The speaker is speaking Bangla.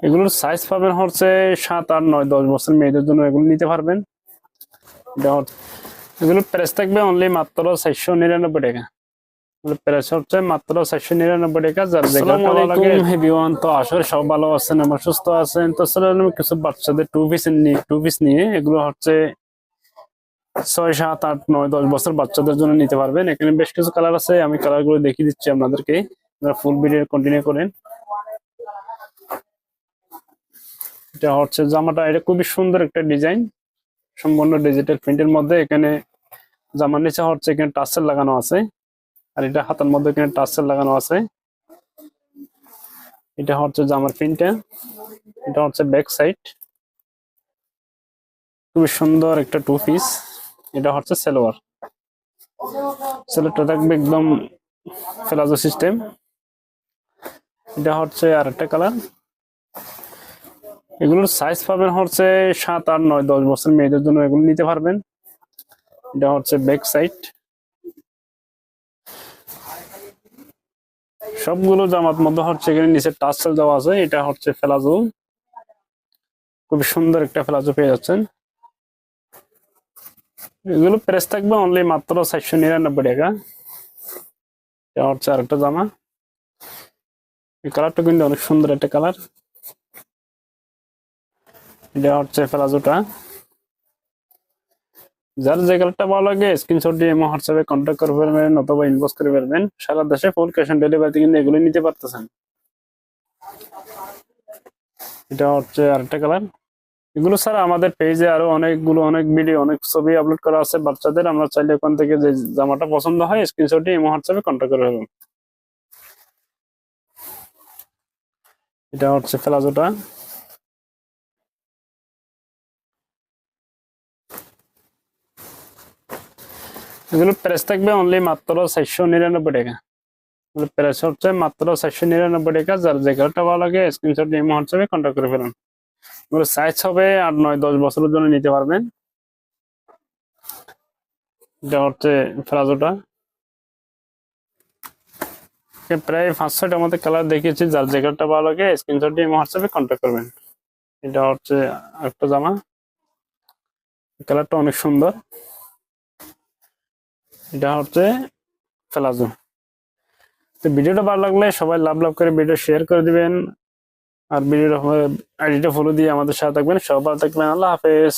এগুলোর সাইজ পাবেন হচ্ছে 7, 8, 9, 10 বছর মেয়েদের জন্য এগুলো নিতে পারবেন। এগুলো প্রাইস থাকবে অনলি মাত্র 499 টাকা। প্রাইস হচ্ছে মাত্র 499 টাকা। যার যেটা ভালো লাগে এভরিওয়ান, তো আসলে সব ভালো আছেন এবং সুস্থ আছেন। তো কিছু বাচ্চাদের টু পিস নিয়ে এগুলো হচ্ছে 6, 7, 8, 9, 10 বছর বাচ্চাদের জন্য নিতে পারবেন। এখানে বেশ কিছু কালার আছে, আমি কালার গুলো দেখিয়ে দিচ্ছি আপনাদেরকে। ফুল ভিডিও কন্টিনিউ করেন। এটা হচ্ছে জামাটা, এটা খুবই সুন্দর একটা ডিজাইন, সম্পূর্ণ ডিজিটাল প্রিন্টের মধ্যে। এখানে জামার নিচে হচ্ছে এখানে টাসেল লাগানো আছে, আর এটা হাতার মধ্যে এখানে টাসেল লাগানো আছে। এটা হচ্ছে জামার প্রিন্টটা, এটা হচ্ছে ব্যাক সাইড। খুবই সুন্দর একটা টু পিস। এটা হচ্ছে সালোয়ার, সালোয়ারটা থাকবে একদম প্লাজো সিস্টেম। এটা হচ্ছে আরেকটা কালার। এগুলোর সাইজ পাবেন হচ্ছে 7, 8, 9, 10 বছর মেয়েদের জন্য এগুলো নিতে পারবেন। এটা হচ্ছে ব্যাক সাইড। সবগুলো জামার মধ্যে হচ্ছে এখানে নিচে টাসেল দেওয়া আছে। এটা হচ্ছে প্লাজো, খুব সুন্দর একটা প্লাজো পেয়ে যাচ্ছেন। এগুলো প্রাইস থাকবে অনলি মাত্র 499 টাকা। এটা হচ্ছে আরেকটা জামা, এই কালারটা কিন্তু অনেক সুন্দর একটা কালার। এটা হচ্ছে প্লাজোটা। যার যে কালারটা ভালো লাগে স্ক্রিনশট দিয়ে আমার হোয়াটসঅ্যাপে কন্ট্যাক্ট করে ফেলবেন অথবা ইনবক্স করে ফেলবেন। সারা দেশে ফুল ক্যাশ অন ডেলিভারিতে কিন্তু এগুলো নিতে পারতেছেন। এটা হচ্ছে আরেকটা কালার। এগুলো ছাড়া আমাদের পেজে আরো অনেক ভিডিও, অনেক ছবি আপলোড করা আছে বাচ্চাদের। আমরা চাইলে ওখান থেকে যে জামাটা পছন্দ হয় স্ক্রিনশট দিয়ে আমার হোয়াটসঅ্যাপে কন্ট্যাক্ট করে ফেলবেন। এটা হচ্ছে প্লাজোটা। এগুলো প্রাইস থাকবে অনলি মাত্র 499 টাকা। প্রাইস হচ্ছে মাত্র 499 টাকা। যার যে কালারটা ভালো লাগে স্ক্রিনশট দিয়ে হোয়াটসঅ্যাপে কন্ট্যাক্ট করে ফেলুন। এগুলো সাইজ হবে 8, 9, 10 বছরের জন্য নিতে পারবেন। এটা হচ্ছে প্লাজোটা। প্রায় 5-6টার মধ্যে কালার দেখিয়েছি, যার যে কালারটা ভালো লাগে স্ক্রিনশট দিয়ে হোয়াটসঅ্যাপে কন্ট্যাক্ট করবেন। এটা হচ্ছে একটা জামা, কালারটা অনেক সুন্দর। এটা হচ্ছে প্লাজো। তো ভিডিওটা ভালো লাগলে সবাই লাভ করে ভিডিও শেয়ার করে দিবেন, আর ভিডিওটা আইডিটা ফলো দিয়ে আমাদের সাথে থাকবেন। সবাই ভালো থাকবেন। আল্লাহ হাফেজ।